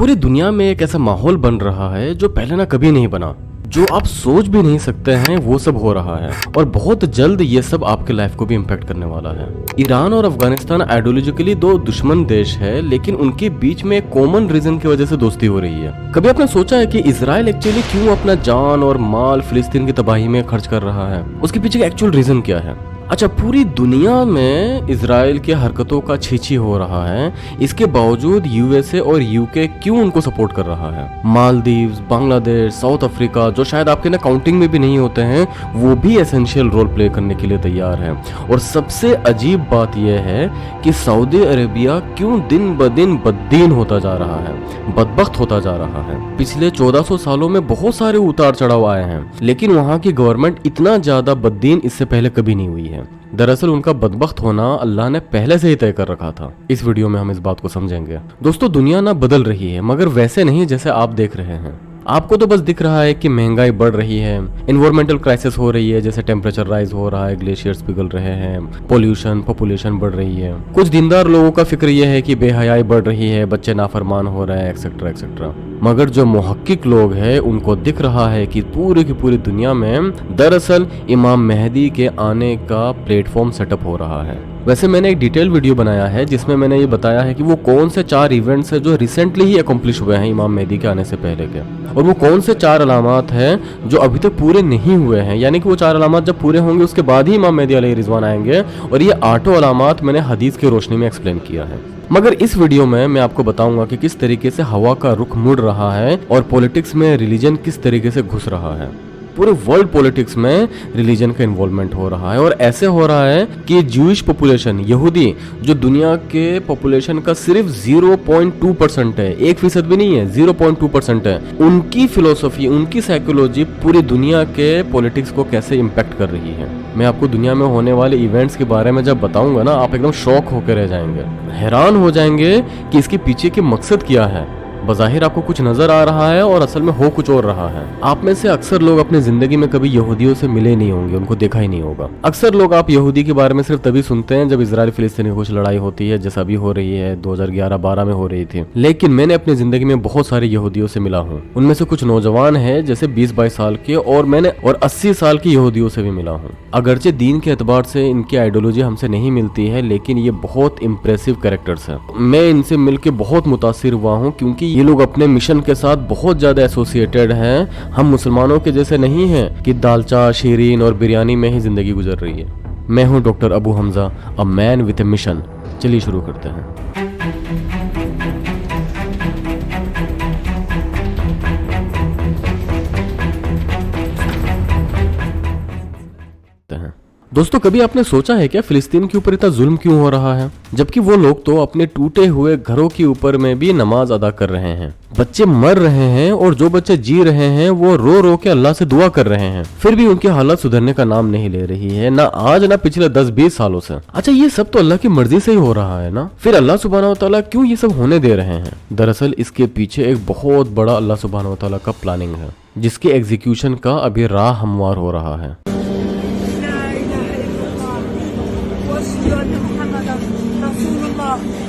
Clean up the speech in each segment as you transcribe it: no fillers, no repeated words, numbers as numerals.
पूरी दुनिया में एक ऐसा माहौल बन रहा है जो पहले ना कभी नहीं बना। जो आप सोच भी नहीं सकते हैं वो सब हो रहा है और बहुत जल्द ये सब आपके लाइफ को भी इम्पैक्ट करने वाला है। ईरान और अफगानिस्तान आइडियोलॉजिकली दो दुश्मन देश है, लेकिन उनके बीच में एक कॉमन रीजन की वजह से दोस्ती हो रही है। कभी आपने सोचा है कि इजराइल एक्चुअली क्यों अपना जान और माल फिलिस्तीन की तबाही में खर्च कर रहा है? उसके पीछे का एक्चुअल रीजन क्या है? अच्छा, पूरी दुनिया में इजराइल की हरकतों का छीछी हो रहा है, इसके बावजूद यूएसए और यूके क्यों उनको सपोर्ट कर रहा है? मालदीव्स, बांग्लादेश, साउथ अफ्रीका, जो शायद आपके ना काउंटिंग में भी नहीं होते हैं, वो भी एसेंशियल रोल प्ले करने के लिए तैयार हैं। और सबसे अजीब बात यह है कि सऊदी अरेबिया क्यों दिन ब दिन बददीन होता जा रहा है, बदबख्त होता जा रहा है। पिछले 1400 सालों में बहुत सारे उतार चढ़ाव आए हैं, लेकिन वहाँ की गवर्नमेंट इतना ज्यादा बददीन इससे पहले कभी नहीं हुई है। दरअसल उनका बदबख्त होना अल्लाह ने पहले से ही तय कर रखा था। इस वीडियो में हम इस बात को समझेंगे। दोस्तों, दुनिया ना बदल रही है, मगर वैसे नहीं जैसे आप देख रहे हैं। आपको तो बस दिख रहा है कि महंगाई बढ़ रही है, एनवायरमेंटल क्राइसिस हो रही है, जैसे टेम्परेचर राइज हो रहा है, ग्लेशियर्स पिघल रहे हैं, पोल्यूशन, पॉपुलेशन बढ़ रही है। कुछ दीनदार लोगों का फिक्र यह है कि बेहयाई बढ़ रही है, बच्चे नाफरमान हो रहे हैं, एक्सेट्रा एक्सेट्रा। मगर जो मुहक्किक लोग हैं उनको दिख रहा है कि पूरी की पूरी दुनिया में दरअसल इमाम मेहदी के आने का प्लेटफॉर्म सेटअप हो रहा है। वैसे मैंने एक डिटेल वीडियो बनाया है जिसमें मैंने ये बताया है कि वो कौन से 4 इवेंट्स है जो रिसेंटली ही अकम्प्लिश हुए हैं इमाम मेहदी के आने से पहले के, और वो कौन से 4 अलामात हैं जो अभी तक पूरे नहीं हुए हैं। यानी कि वो 4 अलामात जब पूरे होंगे उसके बाद ही इमाम मेहदी अलैहि रिजवान आएंगे, और ये 8 अलामात मैंने हदीस की रोशनी में एक्सप्लेन किया है। मगर इस वीडियो में मैं आपको बताऊंगा कि किस तरीके से हवा का रुख मुड़ रहा है और पॉलिटिक्स में रिलीजन किस तरीके से घुस रहा है। पूरे वर्ल्ड पॉलिटिक्स में रिलीजन का इन्वॉल्वमेंट हो रहा है, और ऐसे हो रहा है कि ज्यूइश पॉपुलेशन, यहूदी, जो दुनिया के पॉपुलेशन का सिर्फ 0.2% है, 1% भी नहीं है, 0.2% है, उनकी फिलोसफी, उनकी साइकोलॉजी पूरी दुनिया के पॉलिटिक्स को कैसे इम्पैक्ट कर रही है। मैं आपको दुनिया में होने वाले इवेंट्स के बारे में जब बताऊंगा ना, आप एकदम शॉक होकर रह जाएंगे, हैरान हो जाएंगे कि इसके पीछे के मकसद क्या है। बज़ाहिर आपको कुछ नजर आ रहा है और असल में हो कुछ और रहा है। आप में से अक्सर लोग अपनी जिंदगी में कभी यहूदियों से मिले नहीं होंगे, उनको देखा ही नहीं होगा। अक्सर लोग आप यहूदी के बारे में सिर्फ तभी सुनते हैं जब इजराइल फिलिस्तीन की कुछ लड़ाई होती है, जैसा अभी हो रही है, 2011-12 में हो रही थी। लेकिन मैंने अपनी जिंदगी में बहुत सारे यहूदियों से मिला हूँ। उनमें से कुछ नौजवान है जैसे 20-22 साल के, और मैंने 80 साल के यहूदियों से भी मिला हूँ। अगरचे दीन के एतबार से इनकी आइडियोलॉजी हमसे नहीं मिलती है, लेकिन ये बहुत इंप्रेसिव कैरेक्टर्स है। मैं इनसे मिलकर बहुत मुतासिर हुआ हूँ, क्योंकि ये लोग अपने मिशन के साथ बहुत ज्यादा एसोसिएटेड हैं। हम मुसलमानों के जैसे नहीं हैं कि दालचा, शीरीन और बिरयानी में ही जिंदगी गुजर रही है। मैं हूं doctor Abu Hamza, a man with A mission. चलिए शुरू करते हैं। दोस्तों, कभी आपने सोचा है क्या फिलिस्तीन के ऊपर इतना जुल्म क्यों हो रहा है, जबकि वो लोग तो अपने टूटे हुए घरों के ऊपर में भी नमाज अदा कर रहे हैं, बच्चे मर रहे हैं, और जो बच्चे जी रहे हैं वो रो रो के अल्लाह से दुआ कर रहे हैं, फिर भी उनकी हालत सुधरने का नाम नहीं ले रही है, ना आज ना पिछले 10-20 सालों से। अच्छा, ये सब तो अल्लाह की मर्जी से ही हो रहा है ना, फिर अल्लाह सुब्हानहू व तआला क्यों ये सब होने दे रहे हैं? दरअसल इसके पीछे एक बहुत बड़ा अल्लाह सुब्हानहू व तआला का प्लानिंग है, जिसके एग्जीक्यूशन का अभी राह हमवार हो रहा है।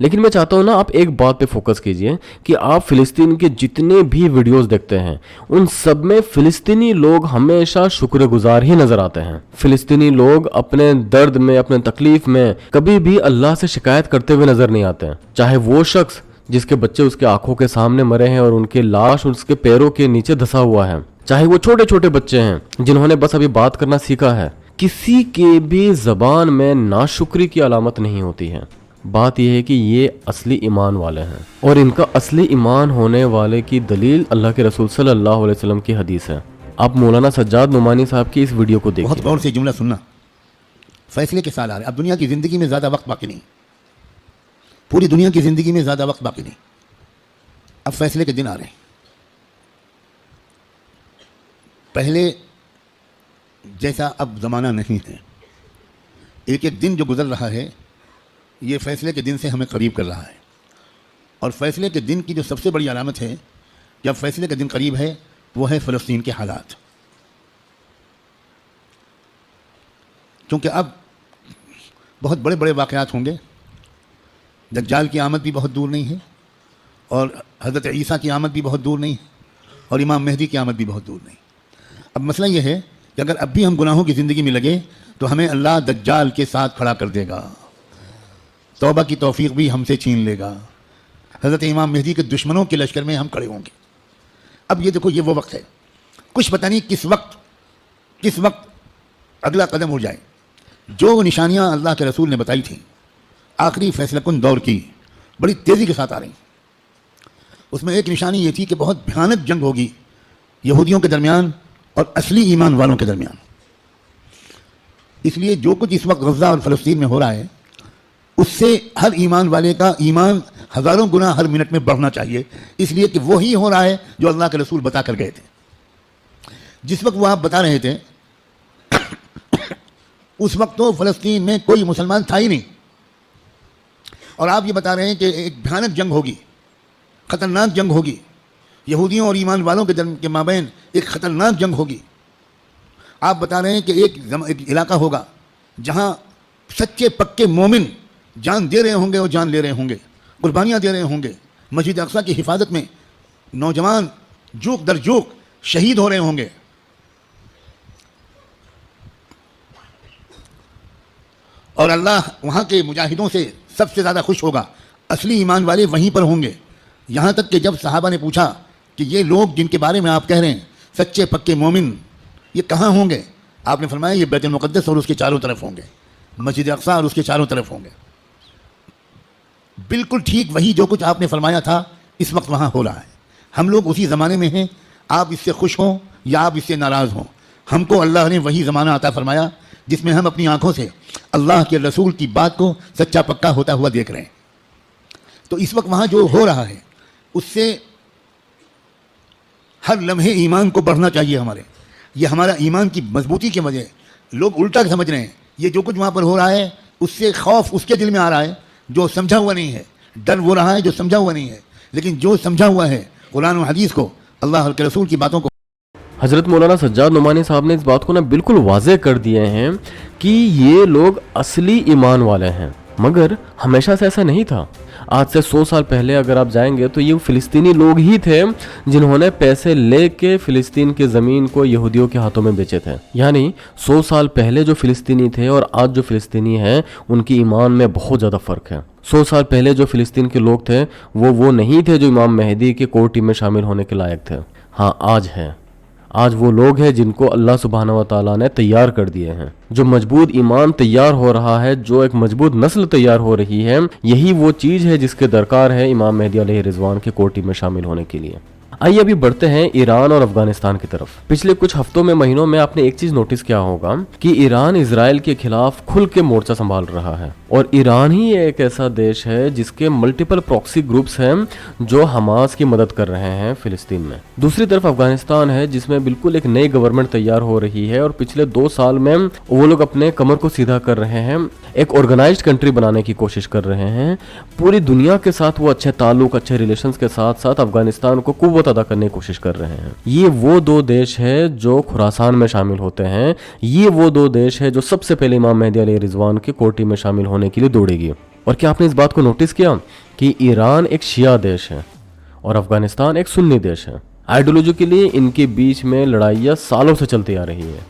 लेकिन मैं चाहता हूँ ना, आप एक बात पे फोकस कीजिए कि आप फिलिस्तीन के जितने भी वीडियोस देखते हैं उन सब में फिलिस्तीनी लोग हमेशा शुक्रगुजार ही नजर आते हैं। फिलिस्तीनी लोग अपने दर्द में, अपने तकलीफ में कभी भी अल्लाह से शिकायत करते हुए नजर नहीं आते हैं। चाहे वो शख्स जिसके बच्चे उसके आंखों के सामने मरे हैं और उनके लाश उसके पैरों के नीचे धंसा हुआ है, चाहे वो छोटे छोटे बच्चे हैं जिन्होंने बस अभी बात करना सीखा है, किसी के भी जबान में नाशुक्री की अलामत नहीं होती है। बात यह है कि ये असली ईमान वाले हैं और इनका असली ईमान होने वाले की दलील अल्लाह के रसूल सल्लल्लाहु अलैहि वसल्लम की हदीस है। आप मौलाना सज्जाद नुमानी साहब की इस वीडियो को देखिए। बहुत गौर से जुमला सुनना। फैसले के साल आ रहे, अब दुनिया की ज़िंदगी में ज़्यादा वक्त बाकी नहीं, पूरी दुनिया की ज़िंदगी में ज़्यादा वक्त बाकी नहीं, अब फैसले के दिन आ रहे हैं। पहले जैसा अब ज़माना नहीं है, एक एक दिन जो गुजर रहा है ये फैसले के दिन से हमें करीब कर रहा है। और फैसले के दिन की जो सबसे बड़ी अलामत है, जब फैसले के दिन करीब है, वो है फ़लस्तीन के हालात। क्योंकि अब बहुत बड़े बड़े वाक़यात होंगे, दज्जाल की आमद भी बहुत दूर नहीं है, और हज़रत ईसा की आमद भी बहुत दूर नहीं है, और इमाम मेहदी की आमद भी बहुत दूर नहीं। अब मसला ये है कि अगर अब भी हम गुनाहों की ज़िंदगी में लगे तो हमें अल्लाह दज्जाल के साथ खड़ा कर देगा, तौबा की तौफीक भी हमसे छीन लेगा, हज़रत इमाम मेहदी के दुश्मनों के लश्कर में हम खड़े होंगे। अब ये देखो, ये वो वक्त है, कुछ पता नहीं किस वक्त अगला कदम उठ जाए। जो निशानियाँ अल्लाह के रसूल ने बताई थी आखिरी फैसलाकुन दौर की, बड़ी तेज़ी के साथ आ रही। उसमें एक निशानी ये थी कि बहुत भयानक जंग होगी यहूदियों के दरमियान और असली ईमान वालों के दरमियान। इसलिए जो कुछ इस वक्त गज़ा और फ़लस्तीन में हो रहा है, उससे हर ईमान वाले का ईमान हज़ारों गुना हर मिनट में बढ़ना चाहिए, इसलिए कि वही हो रहा है जो अल्लाह के रसूल बता कर गए थे। जिस वक्त वो आप बता रहे थे उस वक्त तो फ़लस्तीन में कोई मुसलमान था ही नहीं, और आप ये बता रहे हैं कि एक भयानक जंग होगी, ख़तरनाक जंग होगी, यहूदियों और ईमान वालों के माबैन एक ख़तरनाक जंग होगी। आप बता रहे हैं कि एक इलाका होगा जहाँ सच्चे पक्के मोमिन जान दे रहे होंगे और जान ले रहे होंगे, कुर्बानियाँ दे रहे होंगे, मस्जिद अक़सा की हिफाजत में नौजवान जोक दर जोक शहीद हो रहे होंगे। और अल्लाह वहाँ के मुजाहिदों से सबसे ज़्यादा खुश होगा, असली ईमान वाले वहीं पर होंगे। यहाँ तक कि जब सहाबा ने पूछा कि ये लोग जिनके बारे में आप कह रहे हैं सच्चे पक्के मोमिन, ये कहाँ होंगे, आपने फरमाया ये बैतुल मुक़द्दस और उसके चारों तरफ होंगे, मस्जिद अक़सा और उसके चारों तरफ होंगे। बिल्कुल ठीक वही जो कुछ आपने फरमाया था इस वक्त वहाँ हो रहा है। हम लोग उसी ज़माने में हैं, आप इससे खुश हों या आप इससे नाराज़ हों, हमको अल्लाह ने वही ज़माना अता फरमाया जिसमें हम अपनी आँखों से अल्लाह के रसूल की बात को सच्चा पक्का होता हुआ देख रहे हैं। तो इस वक्त वहाँ जो हो रहा है उससे हर लम्हे ईमान को बढ़ना चाहिए हमारे। ये हमारा ईमान की मजबूती की वजह, लोग उल्टा समझ रहे हैं, ये जो कुछ वहाँ पर हो रहा है उससे खौफ उसके दिल में आ रहा है जो समझा हुआ नहीं है, डर वो रहा है जो समझा हुआ नहीं है। लेकिन जो समझा हुआ है कुरान और हदीस को, अल्लाह के रसूल की बातों को, हज़रत मौलाना सज्जाद नुमानी साहब ने इस बात को ना बिल्कुल वाज़ेह कर दिए हैं कि ये लोग असली ईमान वाले हैं। मगर हमेशा से ऐसा नहीं था। आज से 100 साल पहले अगर आप जाएंगे तो ये फ़िलिस्तीनी लोग ही थे जिन्होंने पैसे लेके फ़िलिस्तीन की ज़मीन को यहूदियों के हाथों में बेचे थे। यानी 100 साल पहले जो फ़िलिस्तीनी थे और आज जो फ़िलिस्तीनी हैं उनकी ईमान में बहुत ज़्यादा फ़र्क है। 100 साल पहले जो फ़िलिस्तीन के लोग थे वो नहीं थे जो इमाम मेहदी के कोर टीम में शामिल होने के लायक थे। हाँ, आज है। आज वो लोग हैं जिनको अल्लाह सुब्हानहू व तआला ने तैयार कर दिए हैं। जो मजबूत ईमान तैयार हो रहा है, जो एक मजबूत नस्ल तैयार हो रही है, यही वो चीज़ है जिसके दरकार है इमाम मेहदी अलैहि रिज़वान के कोर टीम में शामिल होने के लिए। आइए अभी बढ़ते हैं ईरान और अफगानिस्तान की तरफ। पिछले कुछ हफ्तों में, महीनों में आपने एक चीज नोटिस किया होगा कि ईरान इजराइल के खिलाफ खुल के मोर्चा संभाल रहा है। और ईरान ही एक ऐसा देश है जिसके मल्टीपल प्रॉक्सी ग्रुप्स हैं जो हमास की मदद कर रहे हैं फिलिस्तीन में। दूसरी तरफ अफगानिस्तान है जिसमें बिल्कुल एक नई गवर्नमेंट तैयार हो रही है और पिछले 2 साल में वो लोग अपने कमर को सीधा कर रहे हैं, एक ऑर्गेनाइज्ड कंट्री बनाने की कोशिश कर रहे हैं। पूरी दुनिया के साथ वो अच्छे ताल्लुक, अच्छे रिलेशंस के साथ साथ अफगानिस्तान को कुव्वत अदा करने की कोशिश कर रहे हैं। ये वो 2 देश है जो खुरासान में शामिल होते हैं। ये वो 2 देश है जो सबसे पहले इमाम मेहदी अलैहि रिज़वान की कोर टीम में शामिल होने के लिए दौड़ेगी। और क्या आपने इस बात को नोटिस किया कि ईरान एक शिया देश है और अफगानिस्तान एक सुन्नी देश है। आइडियोलॉजी के लिए इनके बीच में लड़ाइयाँ सालों से चलती आ रही है।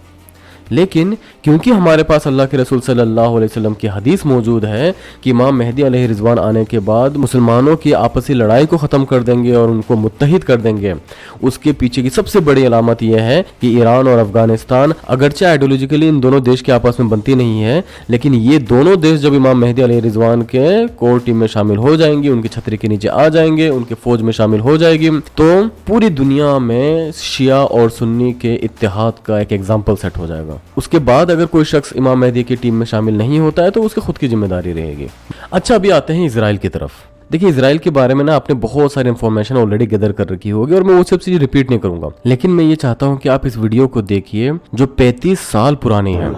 लेकिन क्योंकि हमारे पास अल्लाह के रसूल सल्लल्लाहु अलैहि वसल्लम की हदीस मौजूद है कि इमाम मेहदी अलैहि रिजवान आने के बाद मुसलमानों की आपसी लड़ाई को ख़त्म कर देंगे और उनको मुत्तहिद कर देंगे, उसके पीछे की सबसे बड़ी अलामत यह है कि ईरान और अफगानिस्तान अगरचे आइडियोलॉजिकली इन दोनों देश के आपस में बनती नहीं है, लेकिन ये दोनों देश जब इमाम मेहदी अलैहि रिजवान के कोर टीम में शामिल हो जाएंगे, उनकी छतरी के नीचे आ जाएंगे, उनके फौज में शामिल हो जाएगी, तो पूरी दुनिया में शिया और सुन्नी के इत्तेहाद का एक एग्जाम्पल सेट हो जाएगा। उसके बाद अगर कोई शख्स इमाम मेहदी की टीम में शामिल नहीं होता है तो उसकी खुद की जिम्मेदारी रहेगी। अच्छा, अभी आते हैं इजराइल की तरफ। देखिए, इजराइल के बारे में ना आपने बहुत सारी इन्फॉर्मेशन ऑलरेडी गैदर कर रखी होगी और मैं वो सब चीजें रिपीट नहीं करूंगा, लेकिन मैं ये चाहता हूँ कि आप इस वीडियो को देखिए जो 35 साल पुरानी है।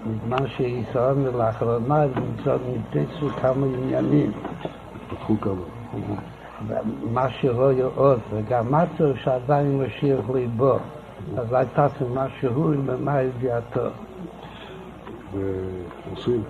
בזמן שישראל לאחרונה נמצאו כמה עניינים. פתחו כמה. מה שרואה עוד, וגם מצאו שעדיין משיח ליבו. אז הייתה משהו עם מה ידיעתו. ועושים.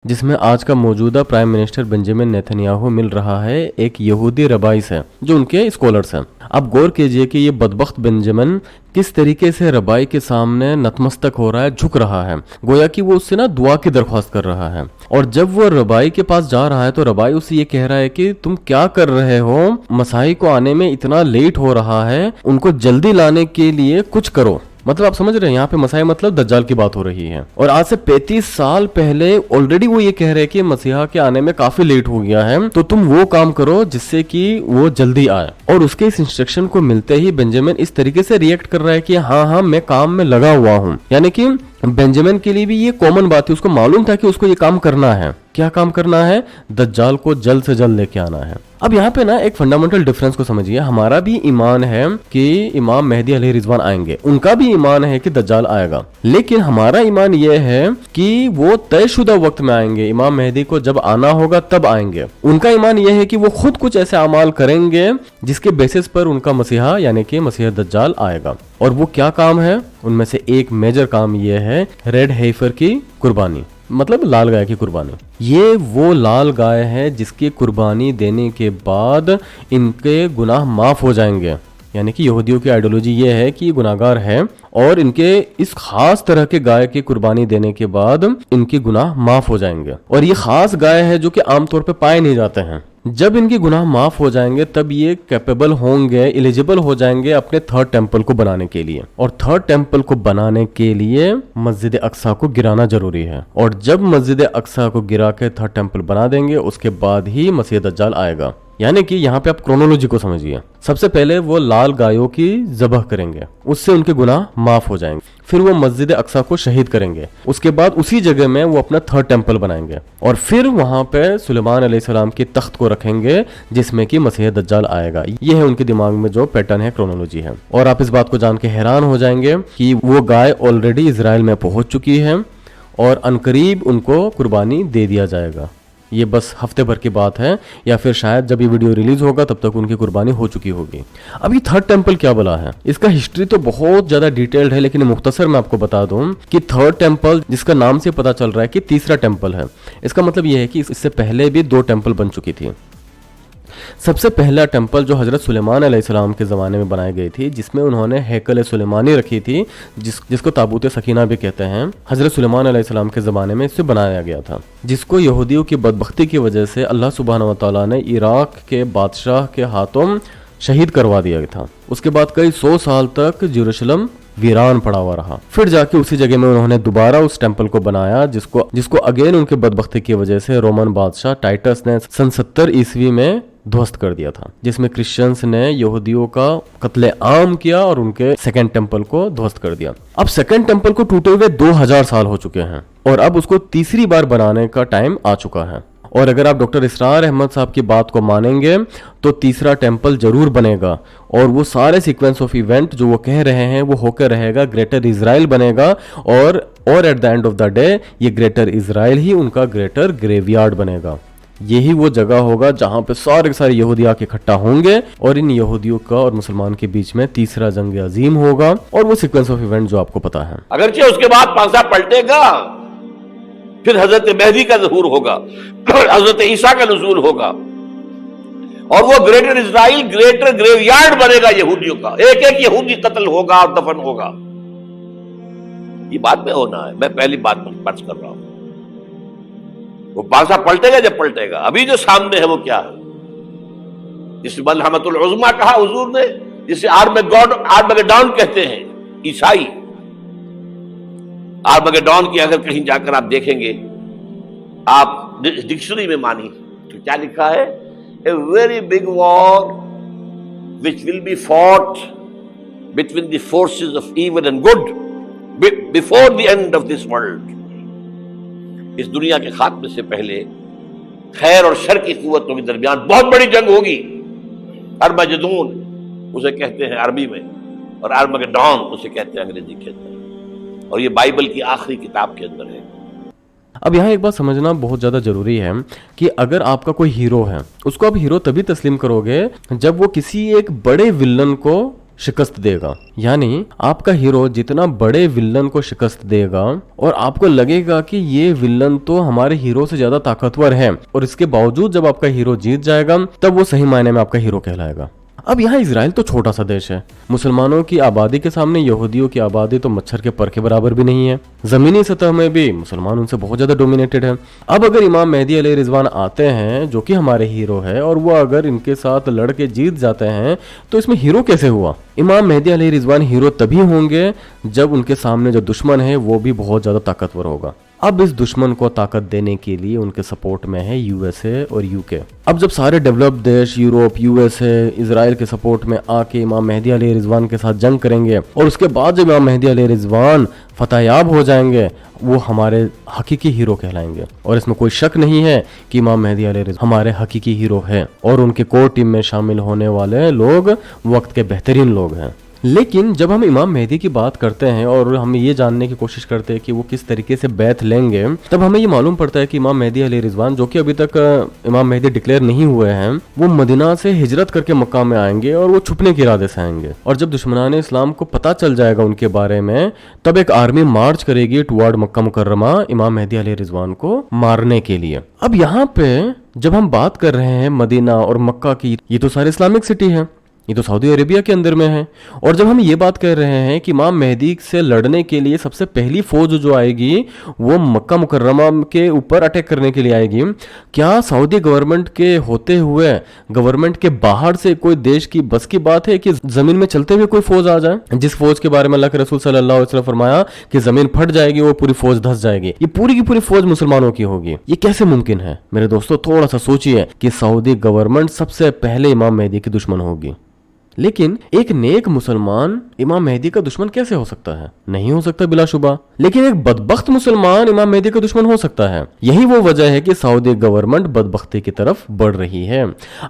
जिसमें आज का मौजूदा प्राइम मिनिस्टर बेंजामिन नेतन्याहू मिल रहा है एक यहूदी रबाई से जो उनके स्कॉलर्स हैं। आप गौर कीजिए कि ये बदबख्त बेंजामिन किस तरीके से रबाई के सामने नतमस्तक हो रहा है, झुक रहा है, गोया कि वो उससे ना दुआ की दरख्वास्त कर रहा है। और जब वो रबाई के पास जा रहा है तो रबाई उससे ये कह रहा है कि तुम क्या कर रहे हो, मसाही को आने में इतना लेट हो रहा है, उनको जल्दी लाने के लिए कुछ करो। मतलब आप समझ रहे हैं, यहाँ पे मसीहा मतलब दज्जाल की बात हो रही है। और आज से 35 साल पहले ऑलरेडी वो ये कह रहे हैं कि मसीहा के आने में काफी लेट हो गया है, तो तुम वो काम करो जिससे कि वो जल्दी आए। और उसके इस इंस्ट्रक्शन को मिलते ही बेंजामिन इस तरीके से रिएक्ट कर रहा है कि हाँ मैं काम में लगा हुआ हूँ। यानी कि बेंजामिन के लिए भी ये कॉमन बात है, उसको मालूम था कि उसको ये काम करना है। क्या काम करना है? दज्जाल को जल्द से जल्द लेके आना है। अब यहाँ पे ना एक फंडामेंटल डिफरेंस को समझिए। हमारा भी ईमान है कि इमाम मेहदी अलैहि रिजवान आएंगे, उनका भी ईमान है कि दज्जाल आएगा, लेकिन हमारा ईमान यह है कि वो तयशुदा वक्त में आएंगे, इमाम मेहदी को जब आना होगा तब आएंगे। उनका ईमान यह है कि वो खुद कुछ ऐसे अमाल करेंगे जिसके बेसिस पर उनका मसीहा यानी कि मसीह दज्जाल आएगा। और वो क्या काम है? उनमें से एक मेजर काम यह है रेड हेफर की कुर्बानी, मतलब लाल गाय की कुर्बानी। ये वो लाल गाय है जिसकी कुर्बानी देने के बाद इनके गुनाह माफ हो जाएंगे। यानी कि यहूदियों की आइडियोलॉजी ये है कि ये गुनाहगार है और इनके इस खास तरह के गाय की कुर्बानी देने के बाद इनके गुनाह माफ हो जाएंगे। और ये खास गाय है जो कि आमतौर पे पाए नहीं जाते हैं। जब इनके गुनाह माफ हो जाएंगे तब ये कैपेबल होंगे, एलिजिबल हो जाएंगे अपने थर्ड टेम्पल को बनाने के लिए। और थर्ड टेम्पल को बनाने के लिए मस्जिद अक्सा को गिराना जरूरी है। और जब मस्जिद अक्सा को गिरा के थर्ड टेम्पल बना देंगे उसके बाद ही मसीह दज्जाल आएगा। यानी कि यहाँ पे आप क्रोनोलॉजी को समझिए। सबसे पहले वो लाल गायों की ज़बह करेंगे, उससे उनके गुनाह माफ हो जाएंगे। फिर वो मस्जिद अक्सा को शहीद करेंगे, उसके बाद उसी जगह में वो अपना थर्ड टेम्पल बनाएंगे और फिर वहां पे सुलेमान अलैहिस्सलाम की तख्त को रखेंगे जिसमें कि मसीह दज्जाल आएगा। ये है उनके दिमाग में जो पैटर्न है, क्रोनोलॉजी है। और आप इस बात को जान के हैरान हो जाएंगे कि वो गाय ऑलरेडी इजराइल में पहुंच चुकी है और अनकरीब उनको कुर्बानी दे दिया जाएगा। ये बस हफ्ते भर की बात है या फिर शायद जब ये वीडियो रिलीज होगा तब तक उनकी कुर्बानी हो चुकी होगी। अभी थर्ड टेम्पल क्या बला है, इसका हिस्ट्री तो बहुत ज्यादा डिटेल्ड है, लेकिन मुख्तसर मैं आपको बता दूं कि थर्ड टेम्पल, जिसका नाम से पता चल रहा है कि तीसरा टेम्पल है, इसका मतलब ये है कि इससे पहले भी 2 टेम्पल बन चुकी थी। सबसे पहला टेम्पल जो हजरत सुलेमान अलैहिस्सलाम के ज़माने में बनाई गई थी, जिसमें उन्होंने हैकल सुलेमानी रखी थी, जिसको ताबूत सकीना भी कहते हैं, हजरत सुलेमान अलैहिस्सलाम के ज़माने में इससे बनाया गया था, जिसको यहूदियों की बदबख्ती की वजह से अल्लाह सुब्हानहू व तआला ने इराक के बादशाह के हाथों शहीद करवा दिया था। उसके बाद कई 100 साल तक जेरूशलम वीरान पड़ा हुआ रहा। फिर जाके उसी जगह में उन्होंने दोबारा उस टेम्पल को बनाया जिसको अगेन उनके बदबख्ती की वजह से रोमन बादशाह टाइटस ने सन 70 ईस्वी में ध्वस्त कर दिया था, जिसमें क्रिश्चियंस ने यहूदियों का कत्ले आम किया और उनके सेकंड टेम्पल को ध्वस्त कर दिया। अब सेकंड टेम्पल को टूटे हुए 2000 साल हो चुके हैं और अब उसको तीसरी बार बनाने का टाइम आ चुका है। और अगर आप डॉक्टर इसरार अहमद साहब की बात को मानेंगे तो तीसरा टेम्पल जरूर बनेगा और वो सारे सीक्वेंस ऑफ इवेंट जो वो कह रहे हैं वो होकर रहेगा, ग्रेटर इजराइल बनेगा और at the end of the day ये ग्रेटर इजराइल ही उनका ग्रेटर ग्रेवयार्ड बनेगा। यही वो जगह होगा जहां पे सारे के सारे यहूदी आके इकट्ठा होंगे और इन यहूदियों का और मुसलमान के बीच में तीसरा जंग अजीम होगा, और वो सीक्वेंस ऑफ इवेंट जो आपको पता है। अगरचे उसके बाद पांसा पलटेगा, फिर हजरत मेहदी का ज़हूर होगा, हजरत ईसा का नुज़ूल होगा, और वो ग्रेटर इजराइल, ग्रेटर ग्रेवयार्ड बनेगा यहूदियों का। एक एक यहूदी कत्ल होगा और दफन होगा। ये बाद में होना है, मैं पहली बात बर्ज कर रहा हूं। वो पांसा पलटेगा जब पलटेगा। अभी जो सामने है वो क्या है? जिसे मलहमतुल उज़्मा कहा हुजूर ने, जिसे आर्मगेडॉन कहते हैं ईसाई। आर्मगेडॉन की अगर कहीं जाकर आप देखेंगे, आप डिक्शनरी में मानी तो क्या लिखा है? A very big war which will be fought between the forces of evil and good before the end of this world. इस दुनिया के खात्मे से पहले खैर और शर की कुव्वतों के दरमियान बहुत बड़ी जंग होगी। अर्मगेदोन उसे कहते हैं अरबी में, और आर्मगेडॉन उसे कहते हैं अंग्रेजी के अंदर, और ये बाइबल की आखिरी किताब के अंदर है। अब यहाँ एक बात समझना बहुत ज़्यादा ज़रूरी है कि अगर आपका कोई हीरो है, उसको आप हीरो तभी तस्लीम करोगे जब वो किसी एक बड़े विलन को शिकस्त देगा। यानी आपका हीरो जितना बड़े विलन को शिकस्त देगा और आपको लगेगा कि ये विलन तो हमारे हीरो से ज्यादा ताकतवर है, और इसके बावजूद जब आपका हीरो जीत जाएगा तब वो सही मायने में आपका हीरो कहलाएगा। अब यहाँ इजराइल तो छोटा सा देश है, मुसलमानों की आबादी के सामने यहूदियों की आबादी तो मच्छर के पर के बराबर भी नहीं है। जमीनी सतह में भी मुसलमान उनसे बहुत ज्यादा डोमिनेटेड है। अब अगर इमाम मेहदी अलैहि रिजवान आते हैं जो कि हमारे हीरो है, और वो अगर इनके साथ लड़के जीत जाते हैं, तो इसमें हीरो कैसे हुआ? इमाम मेहदी अलैहि रिजवान हीरो तभी होंगे जब उनके सामने जो दुश्मन है वो भी बहुत ज्यादा ताकतवर होगा। अब इस दुश्मन को ताकत देने के लिए उनके सपोर्ट में है यूएसए और यूके। अब जब सारे डेवलप्ड देश यूरोप, यूएसए, इजराइल के सपोर्ट में आके इमाम मेहदी अलैहि रिजवान के साथ जंग करेंगे, और उसके बाद जब इमाम मेहदी अलैहि रिजवान फतहयाब हो जाएंगे, वो हमारे हकीकी हीरो कहलाएंगे। और इसमें कोई शक नहीं है कि इमाम मेहदी अलैहि रिजवान हमारे हकीकी हीरो है, और उनके कोर टीम में शामिल होने वाले लोग वक्त के बेहतरीन लोग हैं। लेकिन जब हम इमाम मेहदी की बात करते हैं और हम ये जानने की कोशिश करते हैं कि वो किस तरीके से बैत लेंगे, तब हमें ये मालूम पड़ता है कि इमाम मेहदी अलैहि रिजवान, जो कि अभी तक इमाम मेहदी डिक्लेयर नहीं हुए हैं, वो मदीना से हिजरत करके मक्का में आएंगे और वो छुपने के इरादे से आएंगे। और जब दुश्मनान इस्लाम को पता चल जाएगा उनके बारे में, तब एक आर्मी मार्च करेगी टुवर्ड मक्का मुकर्रमा इमाम मेहदी अलैहि रिजवान को मारने के लिए। अब यहाँ पे जब हम बात कर रहे हैं मदीना और मक्का की, ये तो सारे इस्लामिक सिटी है, ये तो सऊदी अरेबिया के अंदर में है। और जब हम ये बात कर रहे हैं कि इमाम मेहदी से लड़ने के लिए सबसे पहली फौज जो आएगी वो मक्का मुकर्रमा के ऊपर अटैक करने के लिए आएगी, क्या सऊदी गवर्नमेंट के होते हुए गवर्नमेंट के बाहर से कोई देश की बस की बात है कि जमीन में चलते हुए कोई फौज आ जाए? जिस फौज के बारे में अल्लाह के रसूल सल्लल्लाहु अलैहि वसल्लम फरमाया कि जमीन फट जाएगी, वो पूरी फौज धंस जाएगी, ये पूरी की पूरी फौज मुसलमानों की होगी। ये कैसे मुमकिन है मेरे दोस्तों? थोड़ा सा सोचिए कि सऊदी गवर्नमेंट सबसे पहले इमाम मेहदी की दुश्मन होगी। लेकिन एक नेक मुसलमान इमाम मेहदी का दुश्मन कैसे हो सकता है? नहीं हो सकता बिलाशुबा। लेकिन एक बदबख्त मुसलमान इमाम मेहदी का दुश्मन हो सकता है। यही वो वजह है कि सऊदी गवर्नमेंट बदबख्ती की तरफ बढ़ रही है।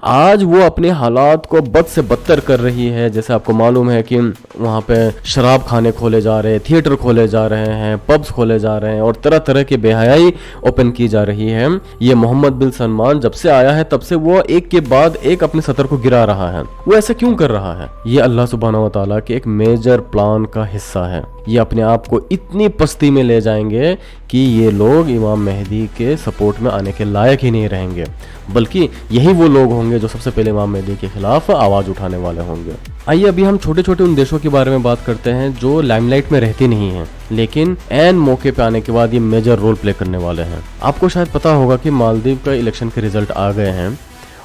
आज वो अपने हालात को बद से बदतर कर रही है। जैसे आपको मालूम है कि वहाँ पे शराब खाने खोले जा रहे हैं, थिएटर खोले जा रहे हैं, पब्स खोले जा रहे हैं, और तरह तरह की बेहयाई ओपन की जा रही है। ये मोहम्मद बिन सलमान जब से आया है तब से वो एक के बाद एक अपने सतर को गिरा रहा है। वो ऐसा क्यों कर रहा है? ये अल्लाह सुब्हानहू व तआला के एक मेजर प्लान का हिस्सा है। ये अपने आप को इतनी पस्ती में ले जाएंगे कि ये लोग इमाम मेहदी के सपोर्ट में आने के लायक ही नहीं रहेंगे, बल्कि यही वो लोग होंगे जो सबसे पहले इमाम मेहदी के खिलाफ आवाज उठाने वाले होंगे। आइए अभी हम छोटे छोटे उन देशों के बारे में बात करते हैं जो लाइमलाइट में रहती नहीं है, लेकिन एन मौके पे आने के बाद ये मेजर रोल प्ले करने वाले हैं। आपको शायद पता होगा कि मालदीव का इलेक्शन के रिजल्ट आ गए हैं,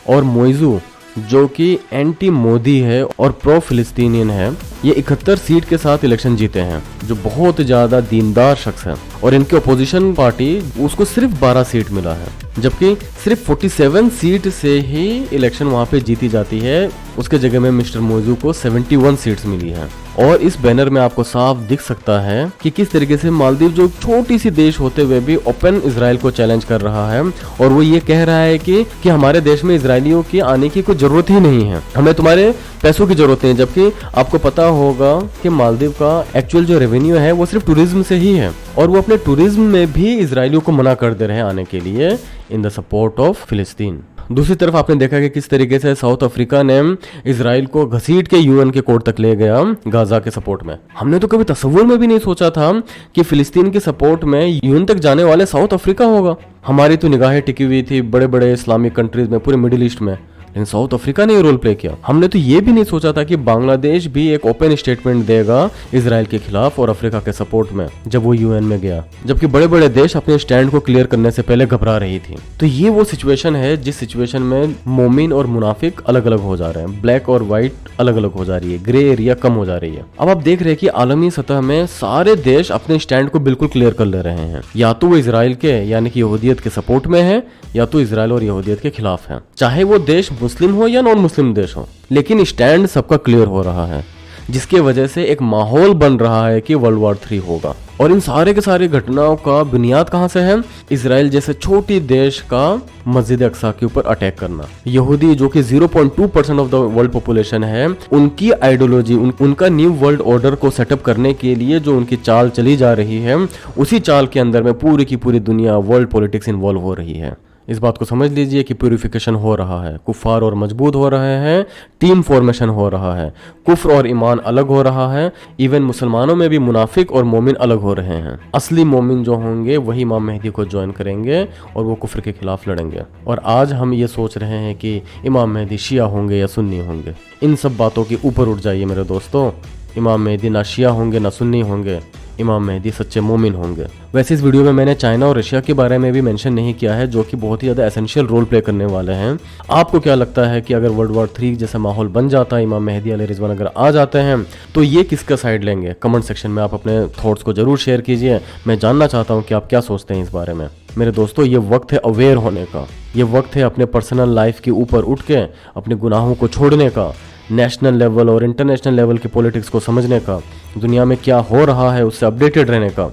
और मोइजू जो कि एंटी मोदी है और प्रो फिलिस्तीनियन है, ये 71 सीट के साथ इलेक्शन जीते हैं, जो बहुत ज्यादा दीनदार शख्स है। और इनके अपोजिशन पार्टी उसको सिर्फ 12 सीट मिला है, जबकि सिर्फ 47 सीट से ही इलेक्शन वहां पे जीती जाती है। उसके जगह में मिस्टर मोइजू को 71 सीट्स मिली है। और इस बैनर में आपको साफ दिख सकता है कि किस तरीके से मालदीव जो छोटी सी देश होते हुए भी ओपन इजराइल को चैलेंज कर रहा है, और वो ये कह रहा है कि हमारे देश में इजरायलियों की आने की कोई जरूरत ही नहीं है, हमें तुम्हारे पैसों की जरूरत नहीं है। जबकि आपको पता होगा कि मालदीव का एक्चुअल जो रेवेन्यू है वो सिर्फ टूरिज्म से ही है, और वो अपने टूरिज्म में भी इजरायलियों को मना कर दे रहे हैं आने के लिए। इन द सपोर्ट ऑफ फिलिस्तीन। दूसरी तरफ आपने देखा कि किस तरीके से साउथ अफ्रीका ने इजराइल को घसीट के यूएन के कोर्ट तक ले गया गाजा के सपोर्ट में। हमने तो कभी तस्वुर में भी नहीं सोचा था कि फिलिस्तीन के सपोर्ट में यूएन तक जाने वाले साउथ अफ्रीका होगा। हमारी तो निगाहें टिकी हुई थी बड़े बड़े इस्लामिक कंट्रीज में, पूरे मिडिल ईस्ट में, लेकिन साउथ अफ्रीका ने रोल प्ले किया। हमने तो ये भी नहीं सोचा था कि बांग्लादेश भी एक ओपन स्टेटमेंट देगा इजराइल के खिलाफ और अफ्रीका के सपोर्ट में जब वो यूएन में गया, जबकि बड़े बड़े देश अपने स्टैंड को क्लियर करने से पहले घबरा रही थी। तो ये वो सिचुएशन है जिस सिचुएशन में मोमिन और मुनाफिक अलग अलग हो जा रहे हैं, ब्लैक और व्हाइट अलग अलग हो जा रही है, ग्रे एरिया कम हो जा रही है। अब आप देख रहे हैं कि आलमी सतह में सारे देश अपने स्टैंड को बिल्कुल क्लियर कर ले रहे हैं, या तो वो इजराइल के यानी कि यहूदियत के सपोर्ट में है या तो इजराइल और यहूदियत के खिलाफ है, चाहे वो देश मुस्लिम हो या नॉन मुस्लिम देश हो, लेकिन स्टैंड सबका क्लियर हो रहा है, जिसके वजह से एक माहौल बन रहा है कि वर्ल्ड वॉर 3 होगा। और इन सारे के सारे घटनाओं का बुनियाद कहां से है? इजराइल जैसे छोटी देश का मस्जिद अक्सा के ऊपर अटैक करना। यहूदी जो कि 0.2% ऑफ द वर्ल्ड पॉपुलेशन है, उनकी आइडियोलॉजी, उनका न्यू वर्ल्ड ऑर्डर को सेटअप करने के लिए जो उनकी चाल चली जा रही है, उसी चाल के अंदर में पूरी की पूरी दुनिया, वर्ल्ड पॉलिटिक्स इन्वॉल्व हो रही है। इस बात को समझ लीजिए कि प्यूरिफिकेशन हो रहा है, कुफार और मजबूत हो रहे हैं, टीम फॉर्मेशन हो रहा है, कुफ्र और ईमान अलग हो रहा है, इवन मुसलमानों में भी मुनाफिक और मोमिन अलग हो रहे हैं। असली मोमिन जो होंगे वही इमाम मेहदी को ज्वाइन करेंगे और वो कुफ्र के खिलाफ लड़ेंगे। और आज हम ये सोच रहे हैं कि इमाम मेहदी शिया होंगे या सुन्नी होंगे। इन सब बातों के ऊपर उठ जाइए मेरे दोस्तों। इमाम मेहदी ना शिया होंगे ना सुन्नी होंगे, इमाम मेहदी सच्चे मोमिन होंगे। वैसे इस वीडियो में मैंने चाइना और रशिया के बारे में भी मेंशन नहीं किया है, जो कि बहुत ही ज़्यादा एसेंशियल रोल प्ले करने वाले हैं। आपको क्या लगता है कि अगर वर्ल्ड वॉर 3 जैसा माहौल बन जाता है, इमाम मेहदी अलैहि रिज़वान अगर आ जाते हैं, तो ये किसका साइड लेंगे? कमेंट सेक्शन में आप अपने थॉट्स को जरूर शेयर कीजिए। मैं जानना चाहता हूँ कि आप क्या सोचते हैं इस बारे में। मेरे दोस्तों, ये वक्त है अवेयर होने का, ये वक्त है अपने पर्सनल लाइफ के ऊपर उठ के अपने गुनाहों को छोड़ने का, नेशनल लेवल और इंटरनेशनल लेवल की पॉलिटिक्स को समझने का, दुनिया में क्या हो रहा है उससे अपडेटेड रहने का,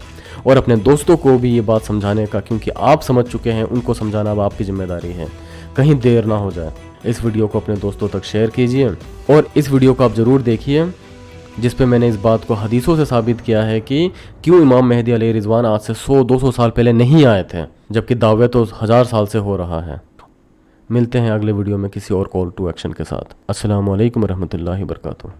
और अपने दोस्तों को भी ये बात समझाने का, क्योंकि आप समझ चुके हैं, उनको समझाना अब आपकी जिम्मेदारी है। कहीं देर ना हो जाए। इस वीडियो को अपने दोस्तों तक शेयर कीजिए और इस वीडियो को आप ज़रूर देखिए, जिस पे मैंने इस बात को हदीसों से साबित किया है कि क्यों इमाम मेहदी अलैहि रिज़वान आज से 100-200 साल पहले नहीं आए थे, जबकि दावे तो 1000 साल से हो रहा है। मिलते हैं अगले वीडियो में किसी और कॉल टू एक्शन के साथ। अस्सलामु अलैकुम रहमतुल्लाहि व बरकातुहू।